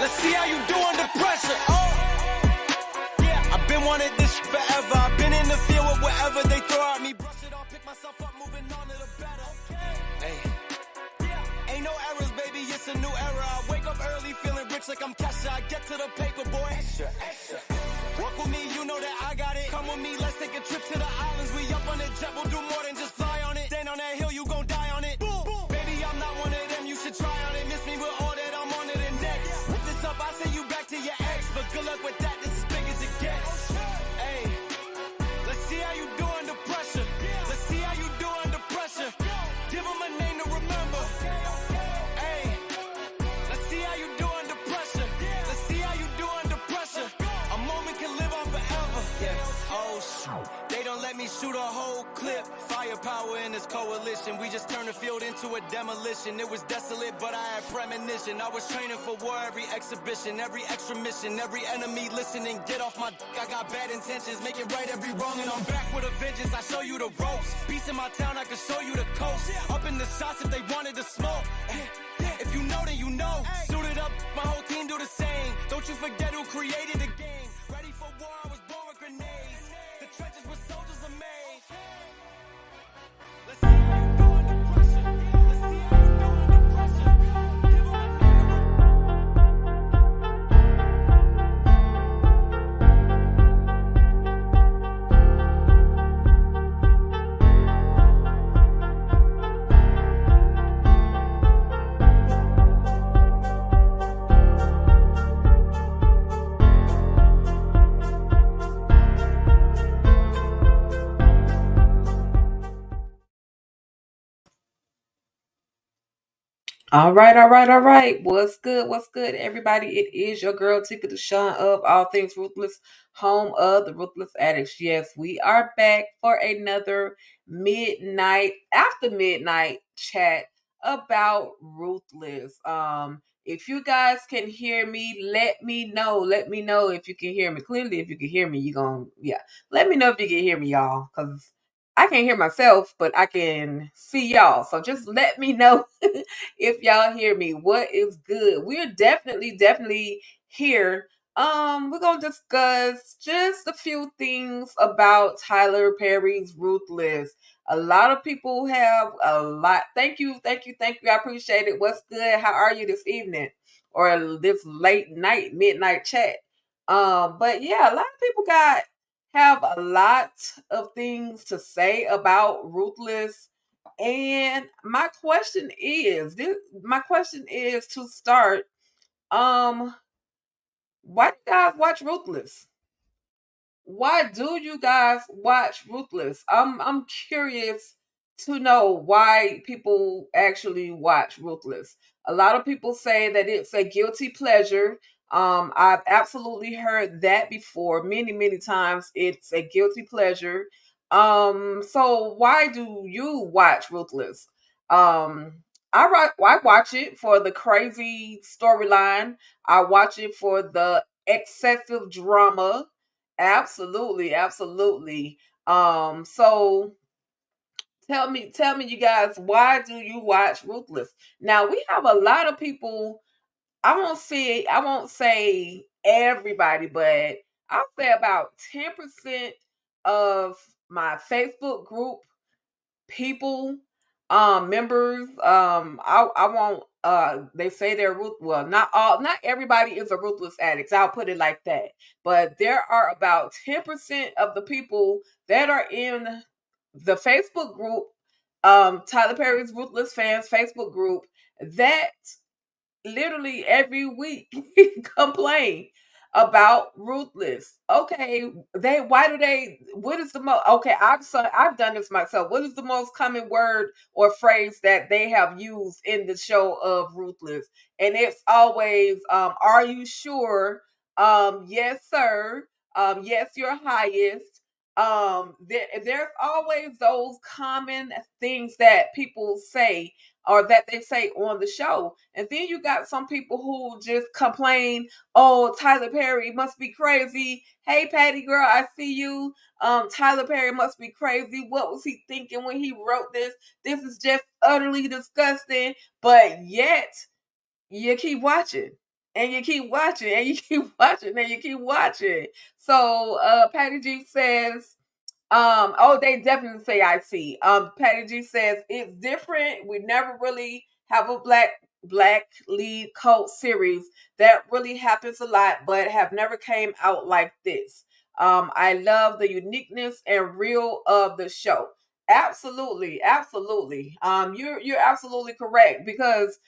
Let's see how you do under pressure. Oh, yeah, I've been wanting this forever. I've been in the field with whatever they throw at me. Brush it off, pick myself up, moving on to the better. Hey, yeah, ain't no errors, baby, it's a new era. I wake up early, feeling rich like I'm Kesha. I get to the paper, boy. Extra. Walk with me, you know that I got it. Come with me, let's take a trip to the islands. We up on the jet, we'll do more than just fly on it. Stand on that hill, you gon' die on it. Boom. Baby, I'm not one of them, you should try on it. Miss me with all that, I'm on it and next. Whip this up, I send you back to your ex. But good luck with that, this is big as it gets. Hey, let's see how you do under pressure. Let's see how you do under pressure. Give them a name to remember. Hey, let's see how you do under pressure. Let's see how you do under pressure. A moment can live on forever. Yeah. Oh shoot, they don't let me shoot a whole clip. Firepower in this coalition. We just turned the field into a demolition. It was desolate, but I had premonition. I was training for war, every exhibition, every extra mission, every enemy listening. Get off my I got bad intentions, make it right every wrong, and I'm back with a vengeance. I show you the ropes. Peace in my town, I can show you the coast. Up in the shots if they wanted to smoke. If you know, then you know. Suited up, my whole team do the same. Don't you forget who created the game. Ready for war, I was born with grenades. The trenches where soldiers are made. Let's see how you do under pressure. Let's see how you do under pressure. Give 'em a name. All right, all right, all right. What's good? What's good, everybody? It is your girl Tika Deshawn of All Things Ruthless, home of the Ruthless Addicts. Yes, we are back for another after midnight chat about Ruthless. If you guys can hear me, let me know. Let me know if you can hear me. Clearly, if you can hear me, let me know if you can hear me, y'all, because I can't hear myself, but I can see y'all. So just let me know if y'all hear me. What is good? We're definitely here. We're gonna discuss just a few things about Tyler Perry's Ruthless. A lot of people have a lot. Thank you. I appreciate it. What's good? How are you this evening? Or this late night, midnight chat. But yeah, a lot of people have a lot of things to say about Ruthless. And my question is to start, um, why do you guys watch Ruthless? Why do you guys watch Ruthless? I'm curious to know why people actually watch Ruthless. A lot of people say that it's a guilty pleasure. I've absolutely heard that before, many times. It's a guilty pleasure. So why do you watch Ruthless? I watch it for the crazy storyline. I watch it for the excessive drama. Absolutely. So tell me, you guys, why do you watch Ruthless? Now we have a lot of people. I won't say everybody, but I'll say about 10% of my Facebook group people, members, I won't they say they're well, not everybody is a ruthless addict, I'll put it like that, but there are about 10% of the people that are in the Facebook group, Tyler Perry's Ruthless Fans Facebook group, that literally every week complain about Ruthless. Okay, what is the most, okay, I've done this myself. What is the most common word or phrase that they have used in the show of Ruthless? And it's always, are you sure? Yes, sir. Yes, your highest. There's always those common things that people say or that they say on the show. And then you got some people who just complain, oh, Tyler Perry must be crazy. Hey, Patty girl, I see you. Tyler Perry must be crazy. What was he thinking when he wrote this? This is just utterly disgusting. But yet, you keep watching. and you keep watching, and you keep watching, and you keep watching. So Patty G says, oh, they definitely say I see. Patty G says it's different. We never really have a black lead cult series. That really happens a lot, but have never came out like this. I love the uniqueness and real of the show. Absolutely, absolutely. You're absolutely correct, because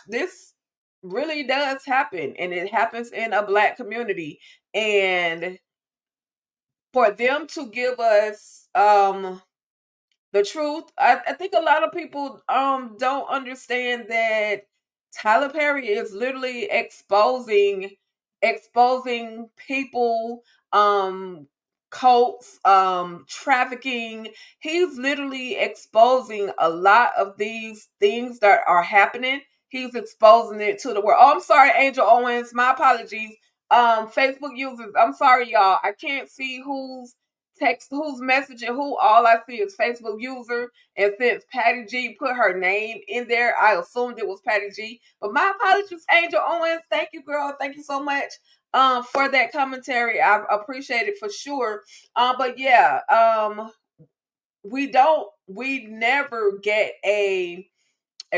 this really does happen, and it happens in a black community. And for them to give us the truth, I think a lot of people don't understand that Tyler Perry is literally exposing people, um cults, trafficking. He's literally exposing a lot of these things that are happening. He's exposing it to the world. Oh, I'm sorry, Angel Owens, my apologies. Facebook users, I'm sorry, y'all, I can't see who's messaging who. All I see is Facebook user. And since Patty G put her name in there, I assumed it was Patty G. But my apologies, Angel Owens. Thank you, girl. Thank you so much for that commentary. I appreciate it for sure. But yeah, we never get a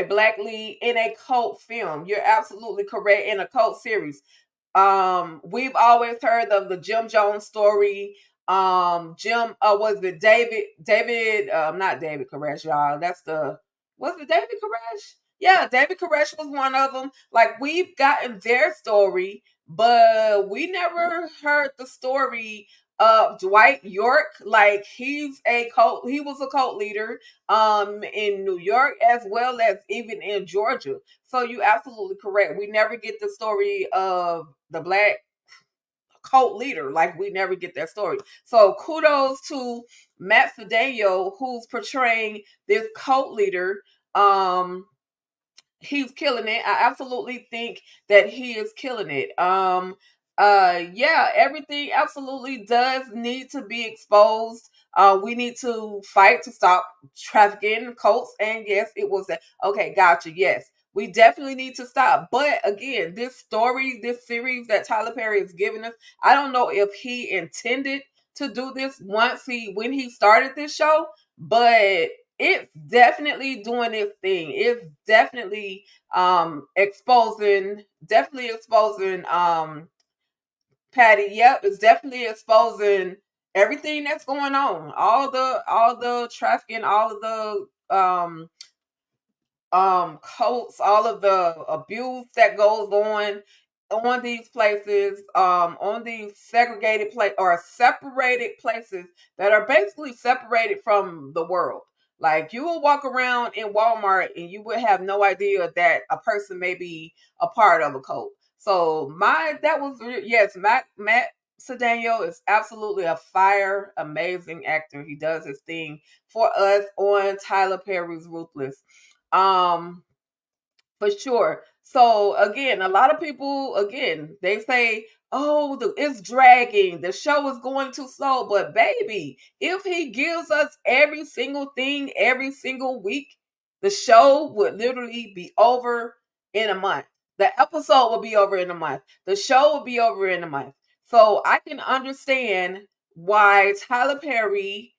black lead in a cult film. You're absolutely correct. In a cult series, we've always heard of the Jim Jones story. Jim, was it David, not David Koresh, y'all. Was it David Koresh? Yeah, David Koresh was one of them. Like, we've gotten their story, but we never heard the story of Dwight York. Like, he was a cult leader in New York, as well as even in Georgia. So you absolutely correct. We never get the story of the black cult leader. Like, we never get that story. So kudos to Matt Fidel, who's portraying this cult leader. Um, he's killing it. I absolutely think that he is killing it. Yeah, everything absolutely does need to be exposed. We need to fight to stop trafficking cults. And yes, it was that. Okay, gotcha. Yes, we definitely need to stop. But again, this series that Tyler Perry is giving us, I don't know if he intended to do this when he started this show, but it's definitely doing its thing. It's definitely exposing Patty. Yep, it's definitely exposing everything that's going on. All the trafficking, all of the cults, all of the abuse that goes on these places, on these segregated place or separated places that are basically separated from the world. Like, you will walk around in Walmart and you would have no idea that a person may be a part of a cult. So yes, Matt Sedano is absolutely a fire, amazing actor. He does his thing for us on Tyler Perry's Ruthless. Um, for sure. So again, a lot of people, again, they say, "Oh, it's dragging. The show is going too slow." But baby, if he gives us every single thing every single week, the show would literally be over in a month. The episode will be over in a month. The show will be over in a month. So I can understand why Tyler Perry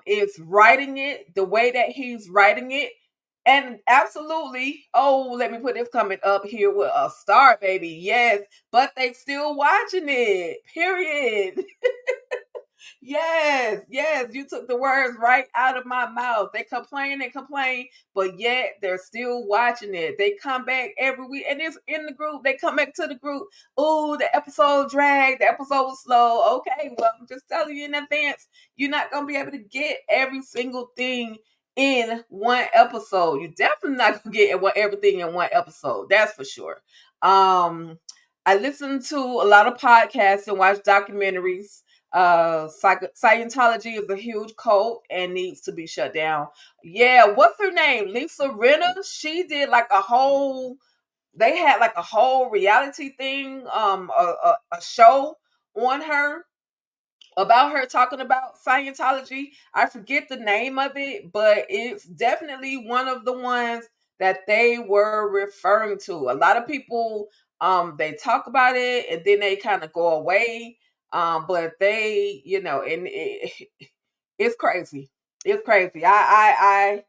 is writing it the way that he's writing it. And absolutely, oh, let me put this comment up here with a star, baby. Yes, but they still watching it. Period. Yes, yes, you took the words right out of my mouth. They complain and complain, but yet they're still watching it. They come back every week, and it's in the group. They come back to the group. Oh, the episode dragged. The episode was slow. Okay, well, I'm just telling you in advance, you're not gonna be able to get every single thing in one episode. You're definitely not gonna get everything in one episode. That's for sure. I listen to a lot of podcasts and watch documentaries. Scientology is a huge cult and needs to be shut down. Yeah, what's her name? Lisa Rinna. She did like a whole. They had like a whole reality thing, a show on her about her talking about Scientology. I forget the name of it, but it's definitely one of the ones that they were referring to. A lot of people they talk about it and then they kind of go away. But they, and it's crazy. It's crazy. I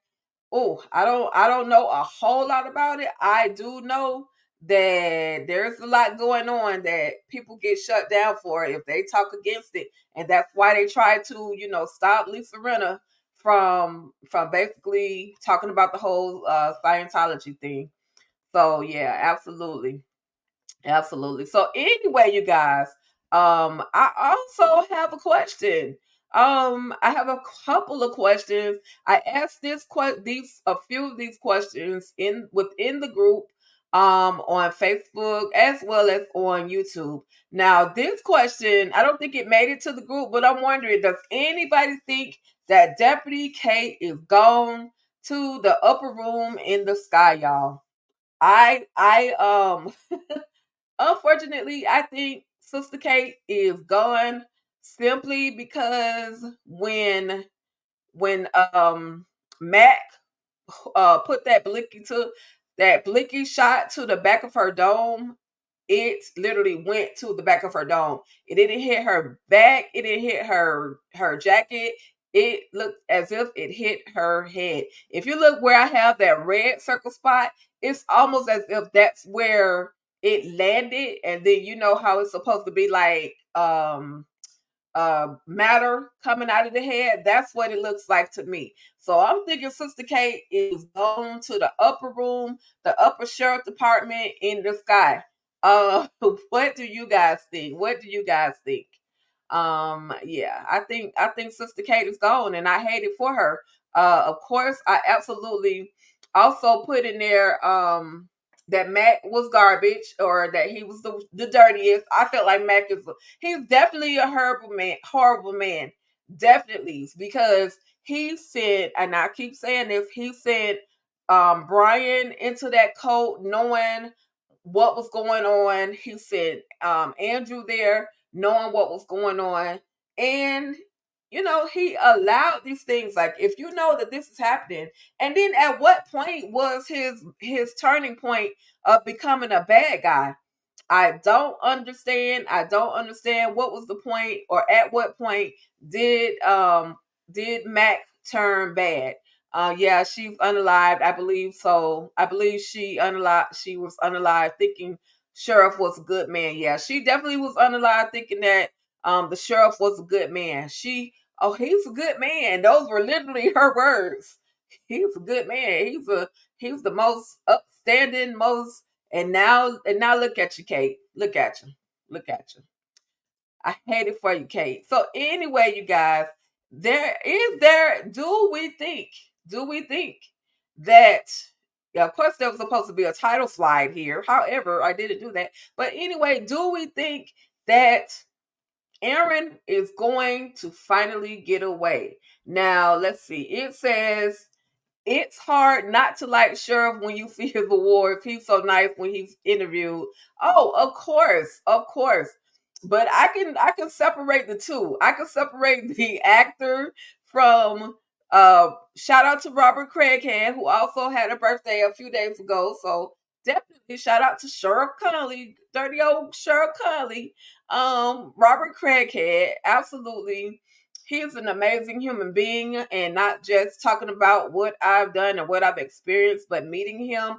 don't know a whole lot about it. I do know that there's a lot going on that people get shut down for if they talk against it, and that's why they try to, stop Lisa Rinna from basically talking about the whole Scientology thing. So yeah, absolutely. Absolutely. So anyway, you guys, I also have a question. I have a couple of questions. I asked these a few of these questions in within the group on Facebook as well as on YouTube. Now, this question, I don't think it made it to the group, but I'm wondering, does anybody think that Deputy Kate is gone to the upper room in the sky, y'all? I unfortunately, I think Sister Kate is gone simply because when Mac put that blicky shot to the back of her dome, it literally went to the back of her dome. It didn't hit her back, it didn't hit her jacket. It looked as if it hit her head. If you look where I have that red circle spot, it's almost as if that's where it landed, and then you know how it's supposed to be like matter coming out of the head. That's what it looks like to me. So I'm thinking Sister Kate is going to the upper room, the upper sheriff department in the sky. What do you guys think? What do you guys think? Yeah, I think Sister Kate is gone, and I hate it for her. Of course, I absolutely also put in there that Mac was garbage, or that he was the dirtiest. I felt like Mac he's definitely a horrible man. Definitely, because he sent, and I keep saying this, he sent Brian into that cult knowing what was going on. He sent Andrew there knowing what was going on. And he allowed these things. Like, if you know that this is happening, and then at what point was his turning point of becoming a bad guy? I don't understand. I don't understand what was the point, or at what point did Mac turn bad? Yeah, she's unalived, I believe. So I believe she was unalived thinking Sheriff was a good man. Yeah, she definitely was unalived thinking that the sheriff was a good man. He's a good man. Those were literally her words. He's a good man. He's the most upstanding, most. And now look at you, Kate. Look at you. Look at you. I hate it for you, Kate. So anyway, you guys, do we think that, yeah, of course there was supposed to be a title slide here. However, I didn't do that. But anyway, do we think that Aaron is going to finally get away? Now, let's see. It says it's hard not to like Sheriff when you see his awards. He's so nice when he's interviewed. Oh, of course, of course. But I can separate the two. I can separate the actor from shout out to Robert Craighead, who also had a birthday a few days ago. So definitely shout out to Sheriff Conley, dirty old Sheriff Conley. Robert Craighead, absolutely, he's an amazing human being, and not just talking about what I've done and what I've experienced, but meeting him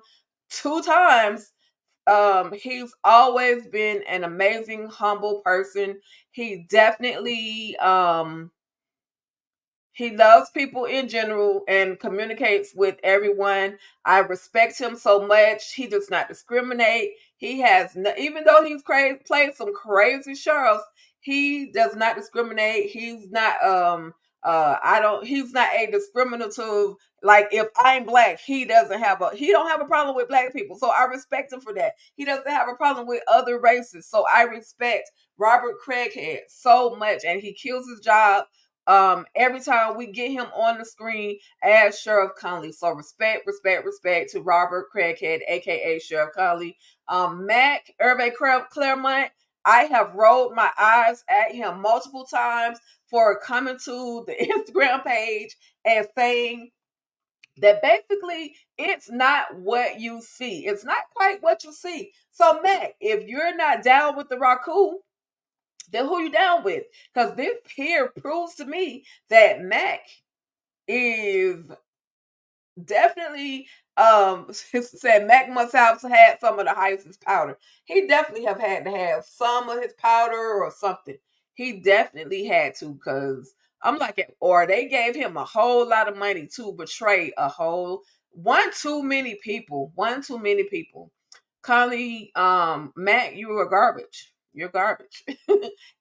two times. He's always been an amazing, humble person. He definitely he loves people in general and communicates with everyone. I respect him so much. He does not discriminate. He has no, even though he's played some crazy sheriffs, he does not discriminate. He's not I don't he's not a discriminative. Like, if I'm black, he don't have a problem with black people. So I respect him for that. He doesn't have a problem with other races. So I respect Robert Craighead so much, and he kills his job every time we get him on the screen as Sheriff Conley. So respect, respect, respect to Robert Craighead, aka Sheriff Conley. Mac Hervé Claremont, I have rolled my eyes at him multiple times for coming to the Instagram page and saying that basically it's not what you see. It's not quite what you see. So Mac, if you're not down with the raccoon, then who you down with? Because this here proves to me that Mac is definitely said Mac must have had some of the highest powder. He definitely have had to have some of his powder or something. He definitely had to, because I'm like, or they gave him a whole lot of money to betray a whole one too many people. One too many people. Conley, Matt, you are garbage. You're garbage.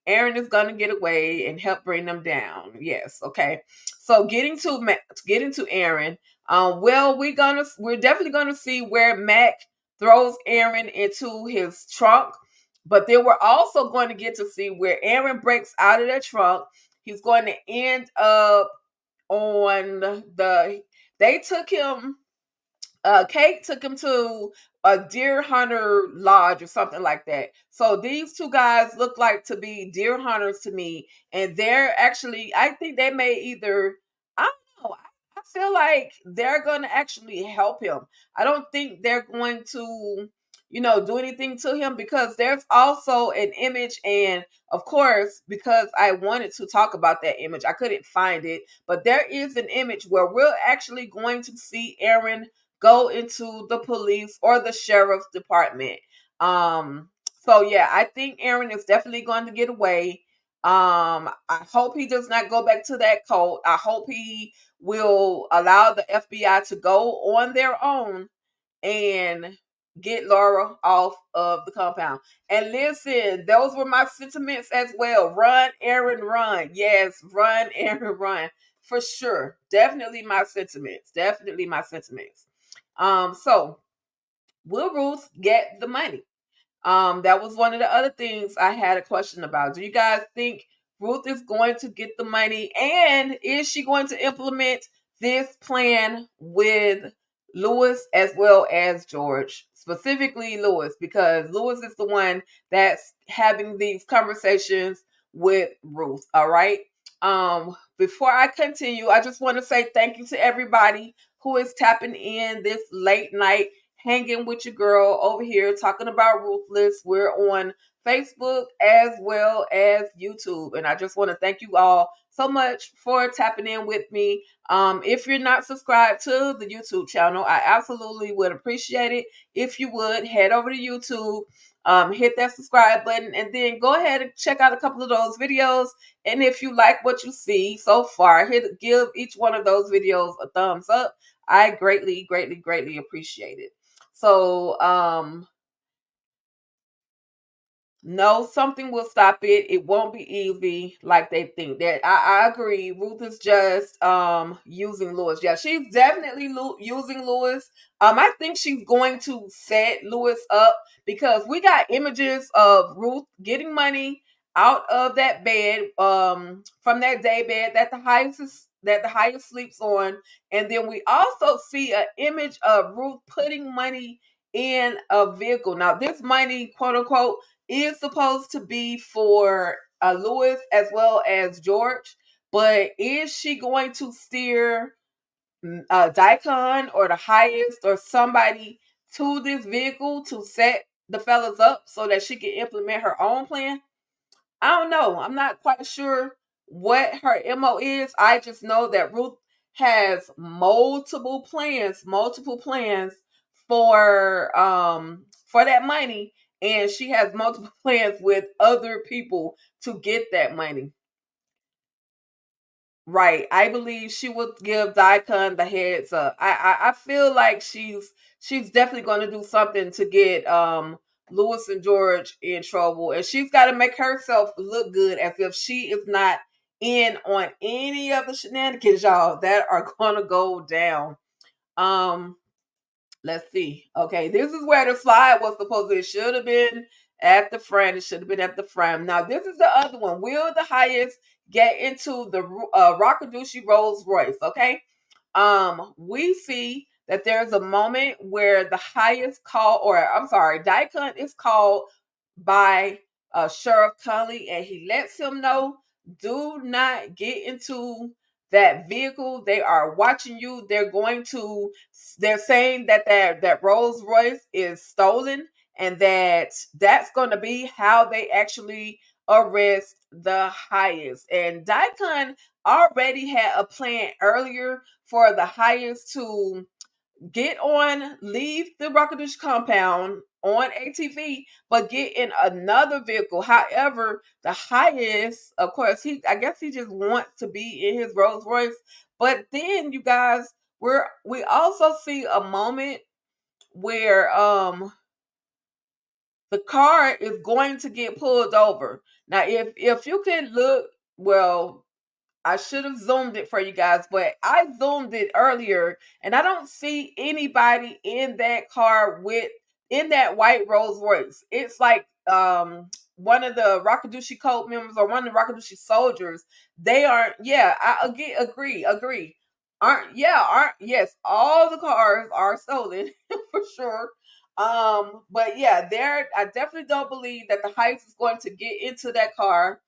Aaron is gonna get away and help bring them down. Yes, okay. So getting to Aaron, well, we're definitely gonna see where Mac throws Aaron into his trunk, but then we're also going to get to see where Aaron breaks out of that trunk. He's going to end up on the. They took him. Kate took him to a deer hunter lodge or something like that. So these two guys look like to be deer hunters to me, and they're actually, I think they may either, I don't know, I feel like they're going to actually help him. I don't think they're going to, do anything to him, because there's also an image, and of course, because I wanted to talk about that image, I couldn't find it, but there is an image where we're actually going to see Aaron go into the police or the sheriff's department. So yeah, I think Aaron is definitely going to get away. I hope he does not go back to that cult. I hope he will allow the FBI to go on their own and get Laura off of the compound. And listen, those were my sentiments as well. Run, Aaron, run. Yes, run, Aaron, run. For sure. Definitely my sentiments. Definitely my sentiments. So will Ruth get the money? That was one of the other things I had a question about. Do you guys think Ruth is going to get the money, and is she going to implement this plan with Lewis as well as George? Specifically Lewis, because Lewis is the one that's having these conversations with Ruth. All right. Before I continue, I just want to say thank you to everybody who is tapping in this late night hanging with your girl over here talking about Ruthless. We're on Facebook as well as YouTube. And I just want to thank you all so much for tapping in with me. If you're not subscribed to the YouTube channel, I absolutely would appreciate it if you would head over to YouTube, hit that subscribe button, and then go ahead and check out a couple of those videos. And if you like what you see so far, give each one of those videos a thumbs up. I greatly, greatly, greatly appreciate it. So, no, something will stop it. It won't be easy like they think. That I agree. Ruth is just using Lewis. Yeah, she's definitely using Lewis. I think she's going to set Lewis up, because we got images of Ruth getting money out of that bed, from that day bed that the highest sleeps on, and then we also see an image of Ruth putting money in a vehicle. Now, this money, quote unquote, is supposed to be for Lewis as well as George, but is she going to steer Daikon or the highest or somebody to this vehicle to set the fellas up so that she can implement her own plan? I don't know. I'm not quite sure what her MO is. I just know that Ruth has multiple plans for that money, and she has multiple plans with other people to get that money. Right. I believe she would give Daikon the heads up. I feel like she's definitely going to do something to get Lewis and George in trouble, and she's got to make herself look good as if she is not in on any of the shenanigans, y'all, that are going to go down. Let's see. Okay, this is where the slide was supposed to. It should have been at the front. It should have been at the front. Now, this is the other one. Will the highest get into the Rockadushi Rolls Royce? Okay. We see that there's a moment where the highest call, or I'm sorry, Daikon is called by Sheriff Conley, and he lets him know, do not get into that vehicle. They are watching you. They're saying that that Rolls Royce is stolen, and that's going to be how they actually arrest the highest. And Daikon already had a plan earlier for the highest to leave the Rocketouche compound on ATV, but get in another vehicle. However, the highest, of course, I guess he just wants to be in his Rolls Royce. But then, you guys, we also see a moment where the car is going to get pulled over. Now, if you can look, well, I should have zoomed it for you guys, but I zoomed it earlier and I don't see anybody in that car in that white Rolls Royce. It's like one of the Rakadushi code members or one of the Rakadushi soldiers. They aren't, yeah, agree. Aren't yes, all the cars are stolen for sure. But yeah, I definitely don't believe that the heist is going to get into that car.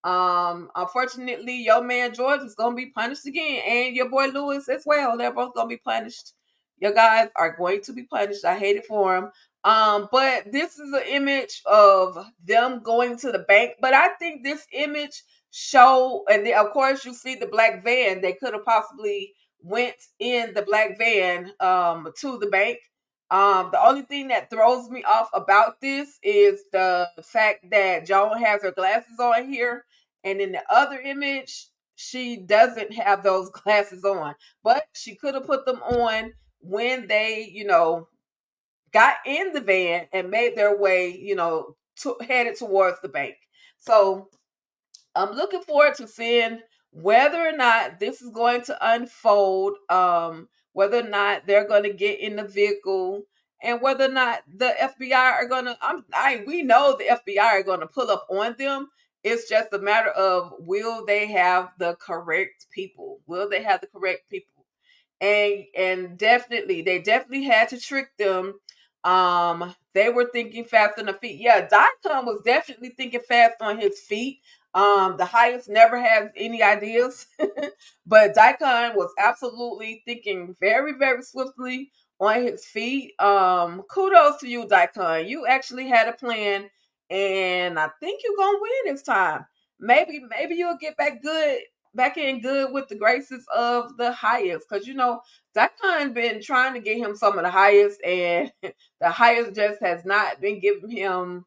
Unfortunately, your man George is gonna be punished again, and your boy Lewis as well. They're both gonna be punished. Your guys are going to be punished. I hate it for them. But this is an image of them going to the bank. But I think this image and then, of course, you see the black van. They could have possibly went in the black van to the bank. The only thing that throws me off about this is the fact that Joan has her glasses on here, and in the other image, she doesn't have those glasses on. But she could have put them on when they, got in the van and made their way, headed towards the bank. So I'm looking forward to seeing whether or not this is going to unfold, whether or not they're going to get in the vehicle, and whether or not the FBI are going to. We know the FBI are going to pull up on them. It's just a matter of will they have the correct people? Will they have the correct people? And they definitely had to trick them. They were thinking fast on the feet. Yeah, Daikon was definitely thinking fast on his feet. The highest never has any ideas, but Daikon was absolutely thinking very, very swiftly on his feet. Kudos to you, Daikon. You actually had a plan, and I think you're gonna win this time. Maybe you'll get back in good with the graces of the highest, because Daikon been trying to get him some of the highest, and the highest just has not been giving him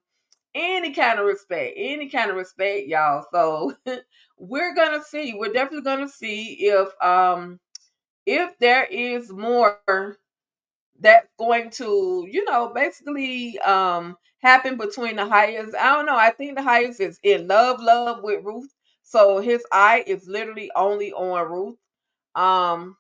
any kind of respect, y'all. So we're gonna see. We're definitely gonna see if there is more that's going to, basically happen between the highest. I don't know. I think the highest is in love with Ruth. So his eye is literally only on Ruth. Um,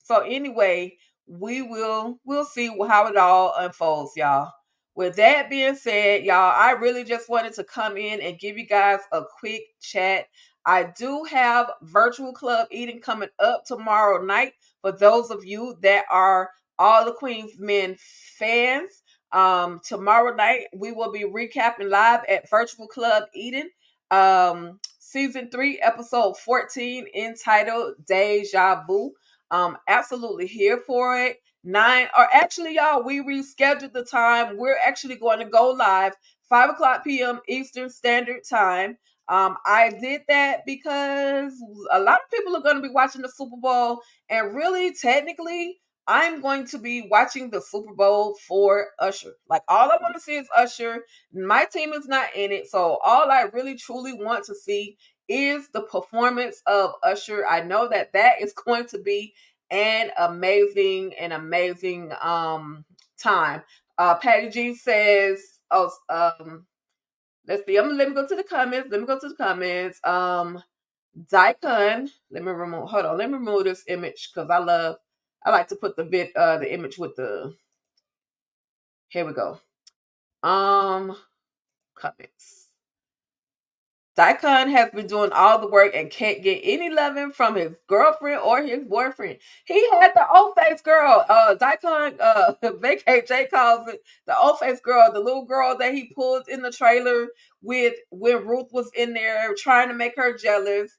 so anyway, we'll see how it all unfolds, y'all. With that being said, y'all, I really just wanted to come in and give you guys a quick chat. I do have virtual club eating coming up tomorrow night for those of you that are All the Queen's Men fans. Tomorrow night we will be recapping live at Virtual Club Eden. Season 3, episode 14, entitled Deja Vu. Absolutely here for it. Y'all, we rescheduled the time. We're actually going to go live 5 o'clock p.m. Eastern Standard Time. I did that because a lot of people are going to be watching the Super Bowl, and really, technically, I'm going to be watching the Super Bowl for Usher. Like, all I want to see is Usher. My team is not in it, so all I really truly want to see is the performance of Usher. I know that is going to be an amazing time. Patty G says, let's see. Let me go to the comments. Daikon, let me remove this image because I like to put the image with the, here we go. Comments. Daikon has been doing all the work and can't get any loving from his girlfriend or his boyfriend. He had the old face girl. Daikon, VKJ calls it the old face girl, the little girl that he pulled in the trailer with when Ruth was in there trying to make her jealous.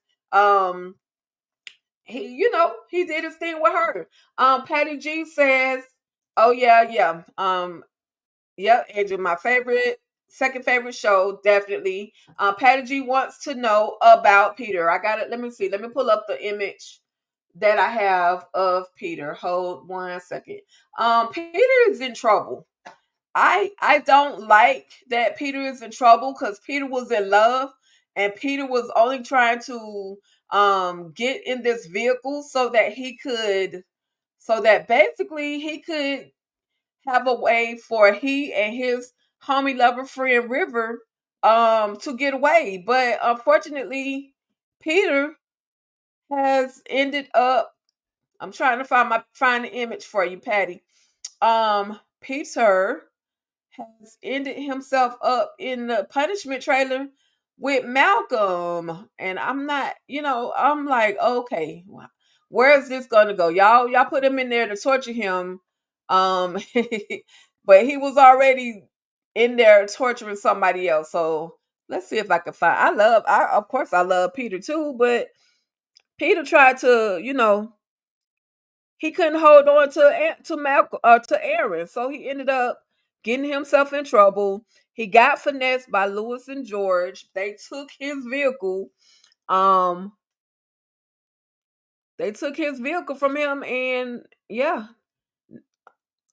he did his thing with her. Patty G says, "Oh yeah, yeah. Yep, Angel, my favorite, second favorite show, definitely. Patty G wants to know about Peter. I got it. Let me see. Let me pull up the image that I have of Peter. Hold 1 second. Peter is in trouble. I don't like that Peter is in trouble because Peter was in love and Peter was only trying to get in this vehicle so that basically he could have a way for he and his homie lover friend River to get away. But unfortunately, Peter has ended up, I'm trying to find the image for you, Patty. Peter has ended himself up in the punishment trailer with Malcolm. And I'm not, I'm like, okay, where is this gonna go? Y'all put him in there to torture him. Um but he was already in there torturing somebody else. So let's see if I can find I of course I love Peter too, but Peter tried to, he couldn't hold on to Malcolm to Aaron, so he ended up getting himself in trouble. He got finessed by Lewis and George. They took his vehicle. Um, they took his vehicle from him, and yeah,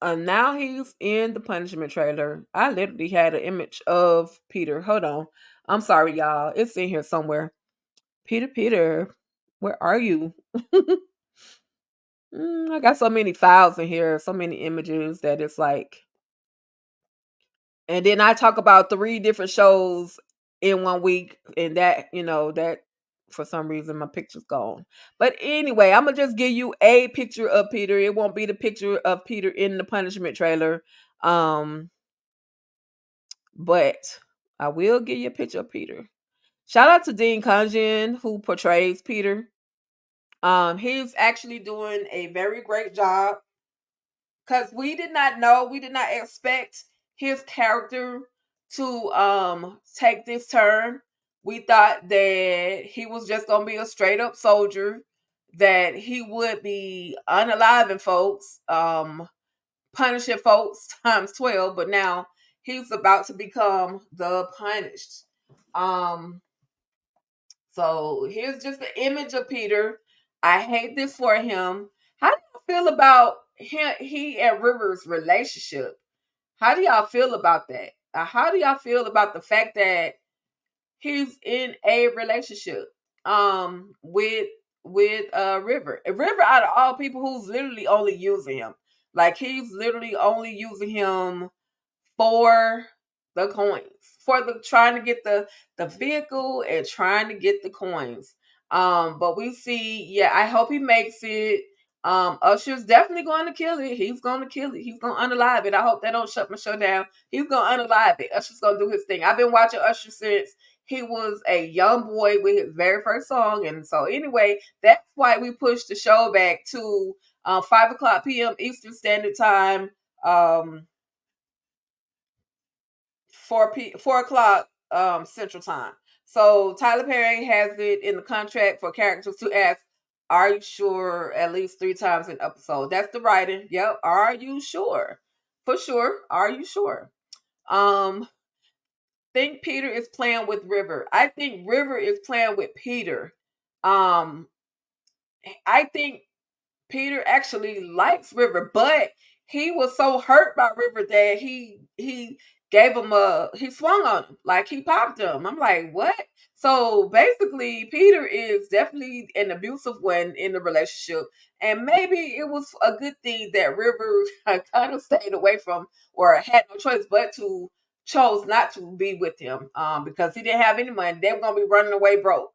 now he's in the punishment trailer. I literally had an image of Peter. Hold on, I'm sorry, y'all. It's in here somewhere. Peter, where are you? I got so many files in here, so many images that it's like. And then I talk about 3 different shows in 1 week, and that for some reason my picture's gone. But anyway, Imma just give you a picture of Peter. It won't be the picture of Peter in the punishment trailer. Um, but I will give you a picture of Peter. Shout out to Dean Conjan who portrays Peter. He's actually doing a very great job because we did not expect his character to take this turn. We thought that he was just gonna be a straight up soldier, that he would be unaliving folks, punishing folks times 12, but now he's about to become the punished. Um so here's just the image of Peter. I hate this for him. How do you feel about he and River's relationship? How do y'all feel about that? How do y'all feel about the fact that he's in a relationship with River? River, out of all people, who's literally only using him. Like he's literally only using him for the coins, for the trying to get the vehicle and trying to get the coins. But we see, yeah, I hope he makes it. Usher's definitely going to kill it. He's going to kill it. He's going to unalive it. I hope they don't shut my show down. He's going to unalive it. Usher's going to do his thing. I've been watching Usher since he was a young boy with his very first song. And so anyway, that's why we pushed the show back to 5 o'clock p.m. Eastern Standard Time. 4 o'clock Central Time. So Tyler Perry has it in the contract for characters to ask, "Are you sure?" at least 3 times an episode. That's the writing. Yep. Are you sure? For sure. Are you sure? Um, think Peter is playing with River. I think River is playing with Peter. Um, I think Peter actually likes River, but he was so hurt by River that he gave him he swung on him, like he popped him. I'm like, what? So basically, Peter is definitely an abusive one in the relationship, and maybe it was a good thing that River kind of stayed away from, or had no choice but to chose not to be with him, because he didn't have any money. They were gonna be running away broke.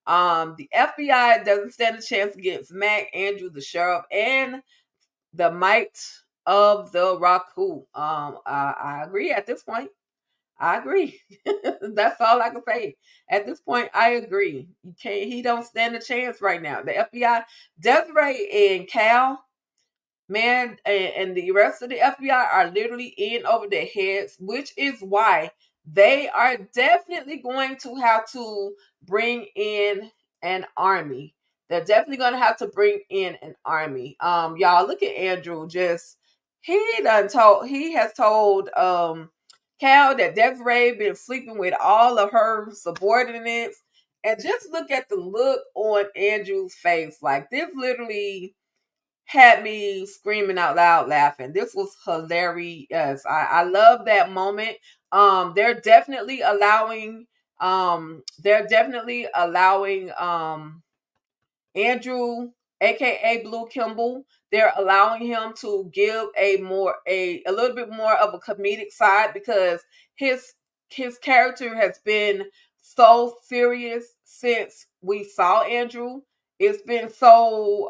The FBI doesn't stand a chance against Mac, Andrew, the sheriff, and the might of the Raku. I agree at this point. I agree. That's all I can say. At this point, I agree. He don't stand a chance right now. The FBI, Desiree and Cal, man, and the rest of the FBI are literally in over their heads, which is why they are definitely going to have to bring in an army They're definitely gonna have to bring in an army. Y'all look at Andrew. Just he has told Cal that Desiree been sleeping with all of her subordinates, and just look at the look on Andrew's face. Like, this literally had me screaming out loud laughing. This was hilarious. I love that moment. They're definitely allowing Andrew, aka Blue Kimball, they're allowing him to give a little bit more of a comedic side, because his his character has been so serious since we saw Andrew. It's been so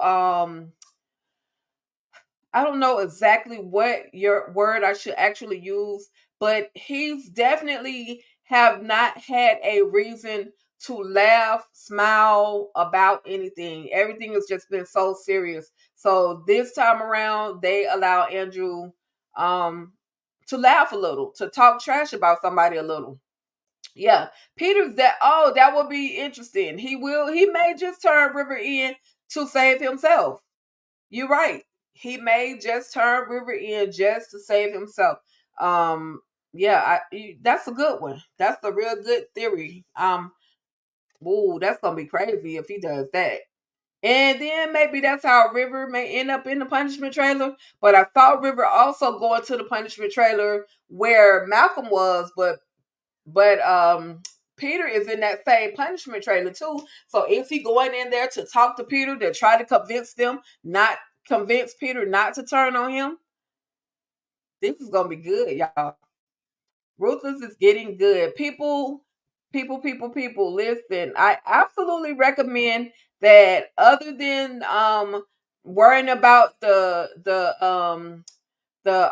I don't know exactly what your word I should actually use, but he's definitely have not had a reason to laugh, smile about anything. Everything has just been so serious. So this time around, they allow Andrew um to laugh a little, to talk trash about somebody a little. Yeah. Peter's that that will be interesting. He may just turn River in to save himself. You're right. He may just turn River in just to save himself. Yeah, that's a good one. That's a real good theory. Ooh, that's gonna be crazy if he does that. And then maybe that's how River may end up in the punishment trailer. But I thought River also going to the punishment trailer where Malcolm was, but Peter is in that same punishment trailer too. So is he going in there to talk to Peter to try to convince Peter not to turn on him? This is gonna be good, y'all. Ruthless is getting good. People. Listen, I absolutely recommend that. Other than worrying about the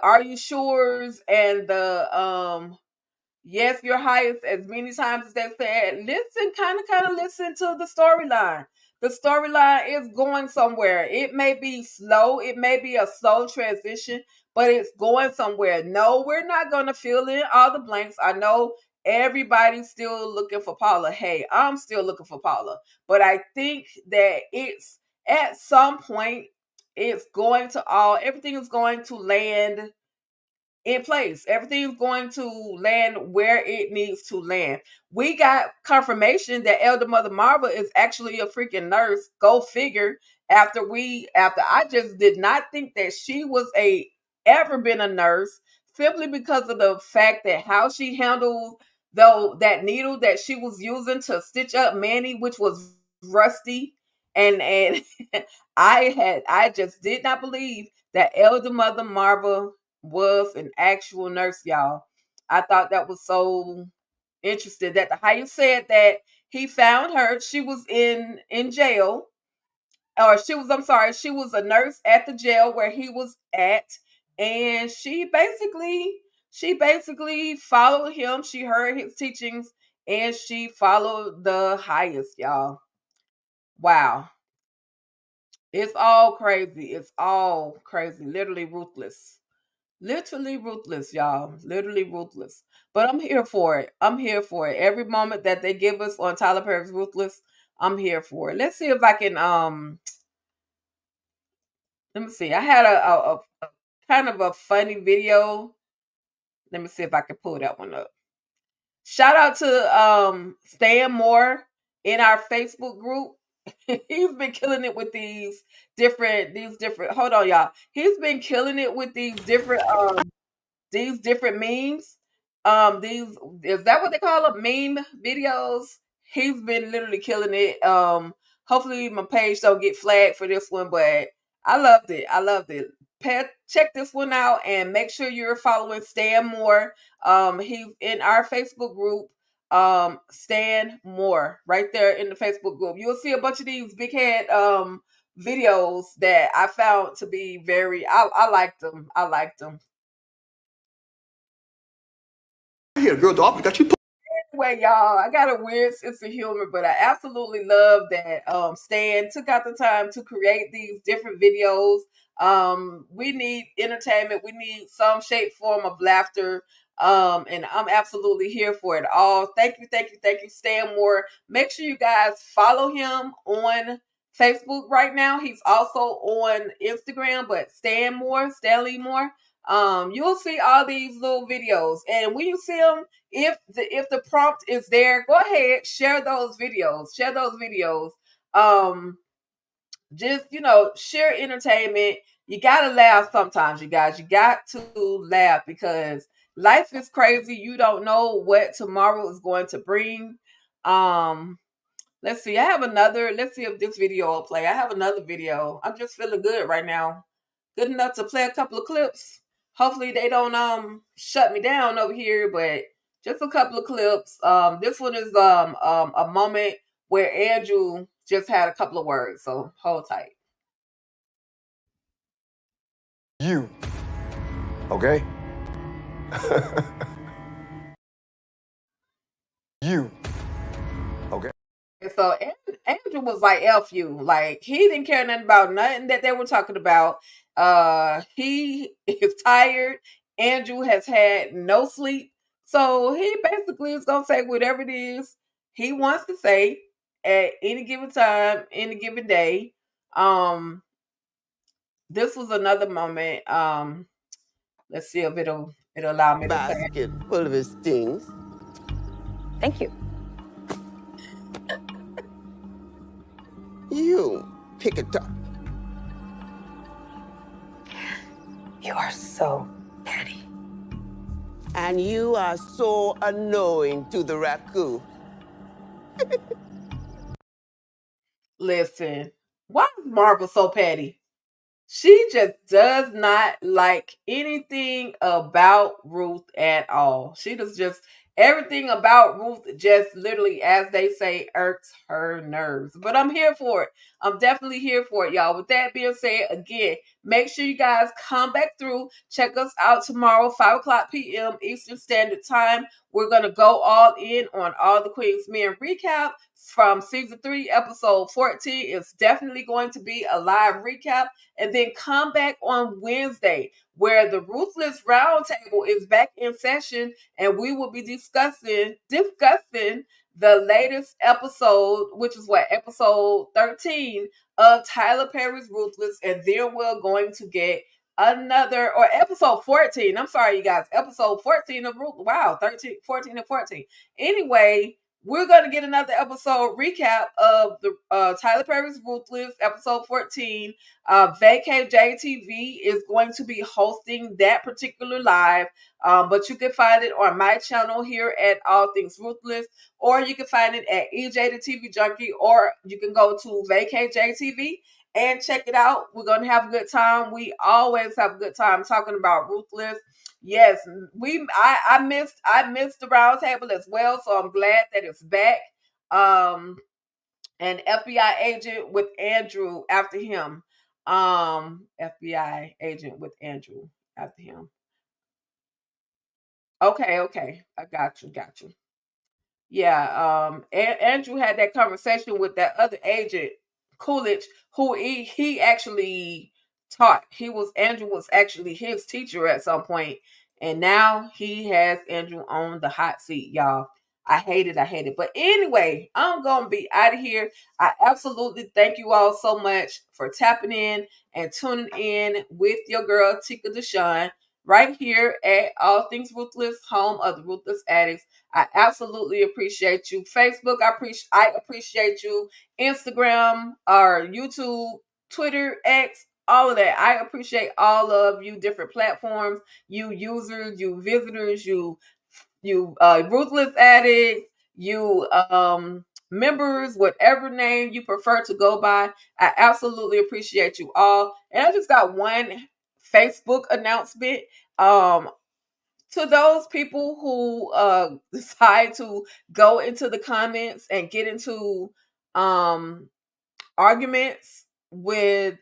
are you sure's and the yes, your highest as many times as they said. Listen, kind of listen to the storyline. The storyline is going somewhere. It may be slow, it may be a slow transition, but it's going somewhere. No, we're not going to fill in all the blanks. I know everybody's still looking for Paula. Hey, I'm still looking for Paula. But I think that it's at some point, everything is going to land in place. Everything's going to land where it needs to land. We got confirmation that Elder Mother Marva is actually a freaking nurse. Go figure. After I just did not think that she was a ever been a nurse, simply because of the fact that how she handled though that needle that she was using to stitch up Manny, which was rusty, and I just did not believe that Elder Mother Marva was an actual nurse, y'all. I thought that was so interesting that the Hayes said that he found her. She was in jail, or I'm sorry, she was a nurse at the jail where he was at, and she basically followed him. She heard his teachings, and she followed the highest, y'all. Wow. It's all crazy. It's all crazy. Literally ruthless. Literally ruthless, y'all. Literally ruthless. But I'm here for it. I'm here for it. Every moment that they give us on Tyler Perry's Ruthless, I'm here for it. Let's see if I can let me see. I had a kind of a funny video. Let me see if I can pull that one up. Shout out to Stan Moore in our Facebook group. He's been killing it with these different hold on, y'all. He's been killing it with these different memes. These is that what they call them? Meme videos. He's been literally killing it. Hopefully my page don't get flagged for this one, but I loved it. I loved it. Check this one out and make sure you're following Stan Moore. He's in our Facebook group. Stan Moore, right there in the Facebook group. You'll see a bunch of these big head videos that I found to be I liked them. I liked them. Here, girl, dog, we got you. Anyway, y'all, I got a weird sense of humor, but I absolutely love that Stan took out the time to create these different videos. We need entertainment. We need some shape, form of laughter. And I'm absolutely here for it all. Thank you, Stan Moore. Make sure you guys follow him on Facebook right now. He's also on Instagram, but Stanley Moore. You'll see all these little videos, and when you see them, if the prompt is there, go ahead, share those videos. Share those videos. Um, just share entertainment. You gotta laugh sometimes, you guys. You got to laugh because life is crazy. You don't know what tomorrow is going to bring. um let's see, I have another. Let's see if this video will play. I have another video. I'm just feeling good right now, good enough to play a couple of clips. Hopefully they don't shut me down over here, but just a couple of clips. This one is a moment where Andrew just had a couple of words, so hold tight. You. Okay? You. Okay? And so Andrew was like, F you. Like, he didn't care nothing about nothing that they were talking about. He is tired. Andrew has had no sleep. So he basically is going to say whatever it is he wants to say at any given time, any given day. This was another moment. Let's see if it'll allow me to play. Basket full of his things. Thank you. You pick it up. You are so petty. And you are so annoying to the raccoon. Listen, why is Marvel so petty? She just does not like anything about Ruth at all. She does just everything about Ruth just literally, as they say, irks her nerves. But I'm here for it. I'm definitely here for it, y'all. With that being said, again, make sure you guys come back through. Check us out tomorrow, 5 o'clock p.m. Eastern Standard Time. We're going to go all in on All the Queen's Men recap from season 3, episode 14. It's definitely going to be a live recap. And then come back on Wednesday, where the Ruthless Roundtable is back in session, and we will be discussing the latest episode, which is what, episode 13 of Tyler Perry's Ruthless, and then we're going to get another, or episode 14. I'm sorry, you guys, episode 14 of Ruthless. Wow, 13, 14, and 14. Anyway, we're going to get another episode recap of the Tyler Perry's Ruthless, episode 14. Vacay JTV is going to be hosting that particular live, but you can find it on my channel here at All Things Ruthless, or you can find it at EJ the TV Junkie, or you can go to Vacay JTV and check it out. We're going to have a good time. We always have a good time talking about Ruthless. Yes, I missed the round table as well, so I'm glad that it's back. An FBI agent with Andrew after him. FBI agent with Andrew after him. Okay. I got you. Yeah, Andrew had that conversation with that other agent, Coolidge, who he actually taught. Andrew was actually his teacher at some point, and now he has Andrew on the hot seat, y'all. I hate it. But anyway, I'm gonna be out of here. I absolutely thank you all so much for tapping in and tuning in with your girl Tika Deshawn right here at All Things Ruthless, home of the Ruthless Addicts. I absolutely appreciate you. Facebook, I appreciate you. Instagram, or YouTube, Twitter, X, all of that. I appreciate all of you different platforms, you users, you visitors, you Ruthless Addicts, you members, whatever name you prefer to go by. I absolutely appreciate you all. And I just got one Facebook announcement. To those people who decide to go into the comments and get into arguments with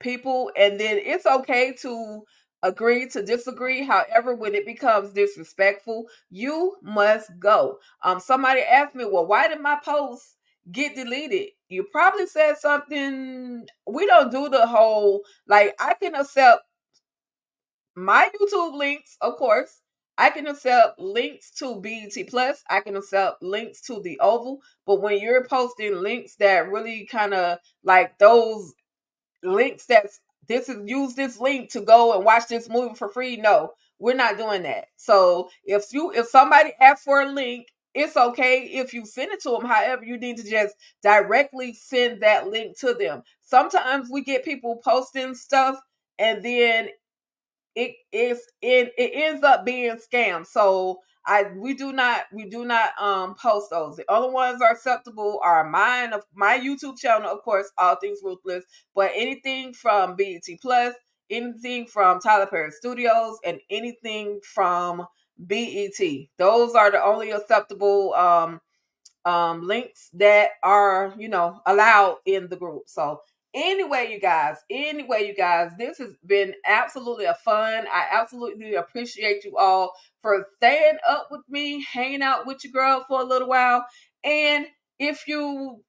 people, and then it's okay to agree to disagree. However, when it becomes disrespectful, you must go. Somebody asked me, well, why did my post get deleted? You probably said something. We don't do the whole, like, I can accept my YouTube links, of course. I can accept links to BET Plus. I can accept links to the Oval. But when you're posting links that really kind of like those links that's use this link to go and watch this movie for free, no, we're not doing that. So if somebody asks for a link, it's okay if you send it to them. However, you need to just directly send that link to them. Sometimes we get people posting stuff and then it ends up being scam. So we do not post those. The other ones are acceptable are mine, of my YouTube channel, of course, All Things Ruthless, but anything from BET Plus, anything from Tyler Perry Studios, and anything from BET. Those are the only acceptable links that are, allowed in the group. So anyway, you guys, this has been absolutely a fun. I absolutely appreciate you all for staying up with me, hanging out with your girl for a little while. And if you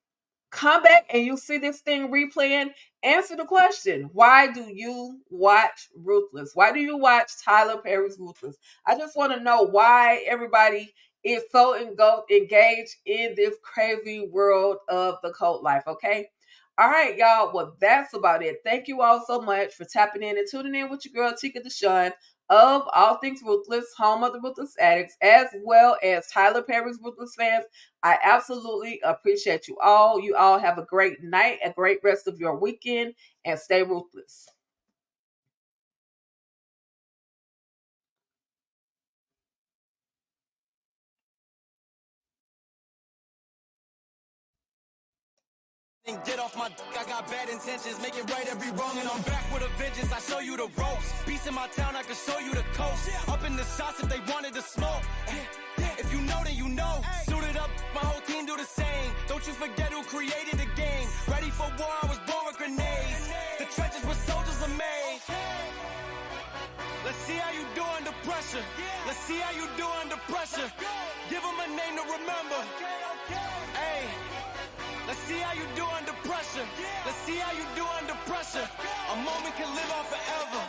come back and you see this thing replaying, answer the question. Why do you watch Ruthless? Why do you watch Tyler Perry's Ruthless? I just want to know why everybody is so engaged in this crazy world of the cult life, okay? All right, y'all. Well, that's about it. Thank you all so much for tapping in and tuning in with your girl, Tika Deshawn of All Things Ruthless, home of the Ruthless Addicts, as well as Tyler Perry's Ruthless fans. I absolutely appreciate you all. You all have a great night, a great rest of your weekend, and stay ruthless. Get off my I got bad intentions, make it right every wrong, and I'm back with a vengeance. I show you the ropes. Peace in my town, I can show you the coast. Up in the shots if they wanted to smoke. If you know, then you know. Suited up, my whole team do the same. Don't you forget who created the game. Ready for war, I was born with grenades. The trenches where soldiers are made. Let's see how you do under pressure. Let's see how you do under pressure. Give them a name to remember. Hey. Let's see how you do under pressure. Let's see how you do under pressure. A moment can live on forever.